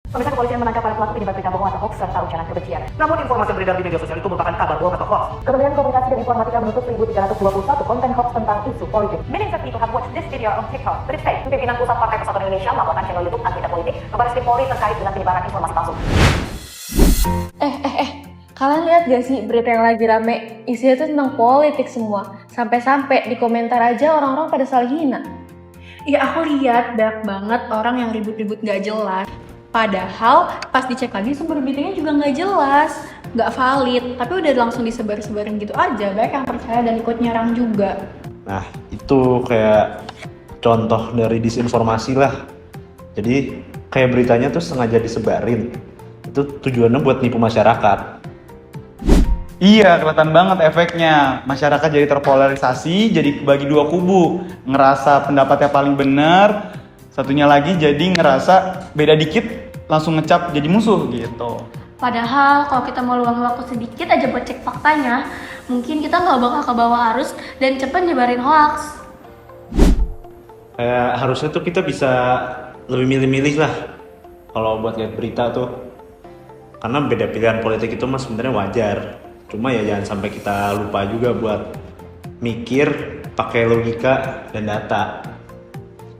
Pemirsa, kepolisian menangkap para pelaku penyebar berita bohong atau hoax serta ujaran kebencian. Namun informasi yang beredar di media sosial itu merupakan kabar bohong atau hoax. Kementerian Komunikasi dan Informatika menutup 1.321 konten hoax tentang isu politik. Many said people have watched this video on TikTok, but it's fake. Pimpinan Pusat Partai Persatuan Indonesia melaporkan channel YouTube Anti Politik ke Barreskrim Polri terkait dengan penyebaran informasi palsu. Kalian lihat gak sih berita yang lagi rame? Isinya tuh tentang politik semua. Sampai-sampai di komentar aja orang-orang pada saling hina. Iya, aku lihat banyak banget orang yang ribut-ribut gak jelas. Padahal pas dicek lagi sumber beritanya juga gak jelas, gak valid. Tapi udah langsung disebar-sebarin gitu aja, banyak yang percaya dan ikut nyerang juga. Nah, itu kayak contoh dari disinformasi lah. Jadi kayak beritanya tuh sengaja disebarin. Itu tujuannya buat nipu masyarakat. Iya, kelihatan banget efeknya. Masyarakat jadi terpolarisasi, jadi bagi dua kubu. Ngerasa pendapatnya paling benar, satunya lagi jadi ngerasa beda dikit, langsung ngecap jadi musuh gitu. Padahal kalau kita mau luang waktu sedikit aja buat cek faktanya, mungkin kita nggak bakal ke bawah arus dan cepet nyebarin hoax. Kayak harusnya tuh kita bisa lebih milih-milih lah kalau buat lihat berita tuh. Karena beda pilihan politik itu mah sebenarnya wajar. Cuma ya jangan sampai kita lupa juga buat mikir pakai logika dan data.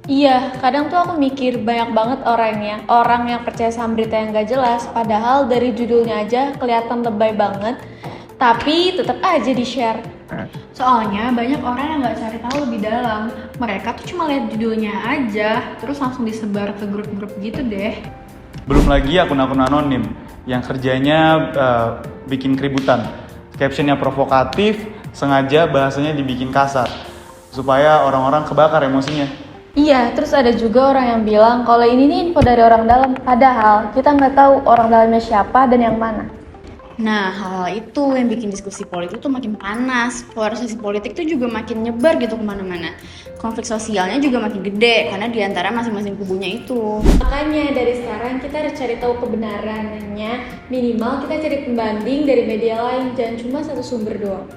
Iya, kadang tuh aku mikir banyak banget orang yang percaya sama berita yang gak jelas, padahal dari judulnya aja kelihatan lebay banget, tapi tetap aja di-share. Soalnya banyak orang yang nggak cari tahu lebih dalam. Mereka tuh cuma lihat judulnya aja, terus langsung disebar ke grup-grup gitu deh. Belum lagi akun-akun anonim yang kerjanya bikin keributan. Captionnya provokatif, sengaja bahasanya dibikin kasar supaya orang-orang kebakar emosinya. Iya, terus ada juga orang yang bilang kalau ini nih info dari orang dalam, padahal kita nggak tahu orang dalamnya siapa dan yang mana. Nah, hal itu yang bikin diskusi politik tuh makin panas. Polarisasi politik tuh juga makin nyebar gitu kemana-mana. Konflik sosialnya juga makin gede karena diantara masing-masing kubunya itu. Makanya dari sekarang kita harus cari tahu kebenarannya, minimal kita cari pembanding dari media lain, jangan cuma satu sumber doang.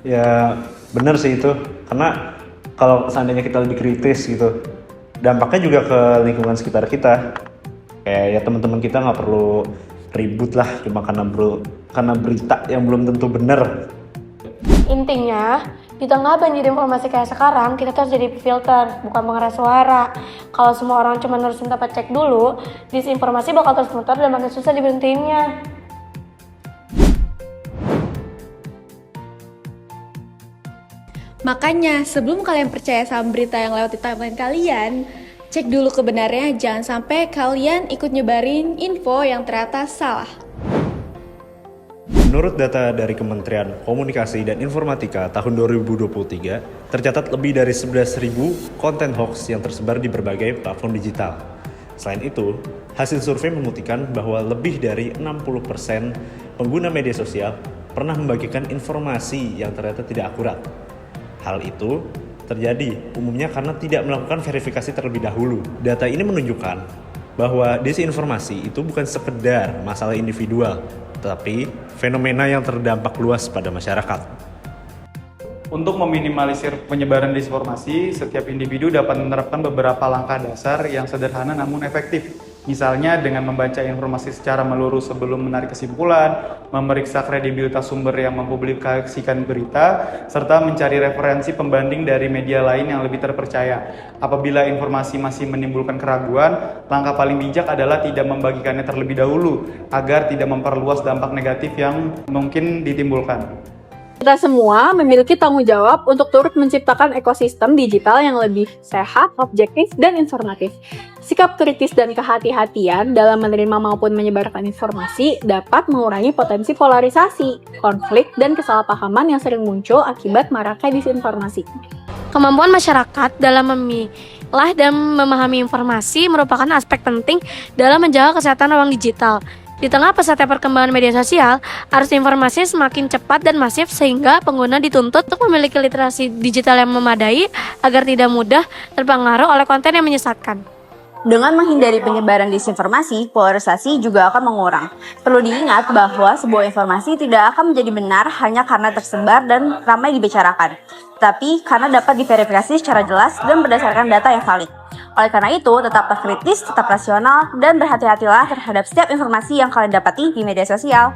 Ya bener sih itu, karena kalau seandainya kita lebih kritis gitu, dampaknya juga ke lingkungan sekitar kita. Kayak ya teman-teman kita nggak perlu ribut lah cuma karena berita yang belum tentu benar. Intinya, di tengah banjir informasi kayak sekarang, kita tuh harus jadi filter, bukan pengeras suara. Kalau semua orang cuma nerusin tanpa cek dulu, disinformasi bakal terus muter dan makin susah diberhentiinnya. Makanya sebelum kalian percaya sama berita yang lewat di timeline kalian, cek dulu kebenarannya, jangan sampai kalian ikut nyebarin info yang ternyata salah. Menurut data dari Kementerian Komunikasi dan Informatika tahun 2023, tercatat lebih dari 11.000 konten hoax yang tersebar di berbagai platform digital. Selain itu, hasil survei membuktikan bahwa lebih dari 60% pengguna media sosial pernah membagikan informasi yang ternyata tidak akurat. Hal itu terjadi umumnya karena tidak melakukan verifikasi terlebih dahulu. Data ini menunjukkan bahwa disinformasi itu bukan sekedar masalah individual, tetapi fenomena yang terdampak luas pada masyarakat. Untuk meminimalisir penyebaran disinformasi, setiap individu dapat menerapkan beberapa langkah dasar yang sederhana namun efektif. Misalnya dengan membaca informasi secara menyeluruh sebelum menarik kesimpulan, memeriksa kredibilitas sumber yang mempublikasikan berita, serta mencari referensi pembanding dari media lain yang lebih terpercaya. Apabila informasi masih menimbulkan keraguan, langkah paling bijak adalah tidak membagikannya terlebih dahulu, agar tidak memperluas dampak negatif yang mungkin ditimbulkan. Kita semua memiliki tanggung jawab untuk turut menciptakan ekosistem digital yang lebih sehat, objektif, dan informatif. Sikap kritis dan kehati-hatian dalam menerima maupun menyebarkan informasi dapat mengurangi potensi polarisasi, konflik, dan kesalahpahaman yang sering muncul akibat maraknya disinformasi. Kemampuan masyarakat dalam memilah dan memahami informasi merupakan aspek penting dalam menjaga kesehatan ruang digital. Di tengah pesatnya perkembangan media sosial, arus informasi semakin cepat dan masif sehingga pengguna dituntut untuk memiliki literasi digital yang memadai agar tidak mudah terpengaruh oleh konten yang menyesatkan. Dengan menghindari penyebaran disinformasi, polarisasi juga akan mengurang. Perlu diingat bahwa sebuah informasi tidak akan menjadi benar hanya karena tersebar dan ramai dibicarakan, tapi karena dapat diverifikasi secara jelas dan berdasarkan data yang valid. Oleh karena itu, tetaplah kritis, tetap rasional, dan berhati-hatilah terhadap setiap informasi yang kalian dapati di media sosial.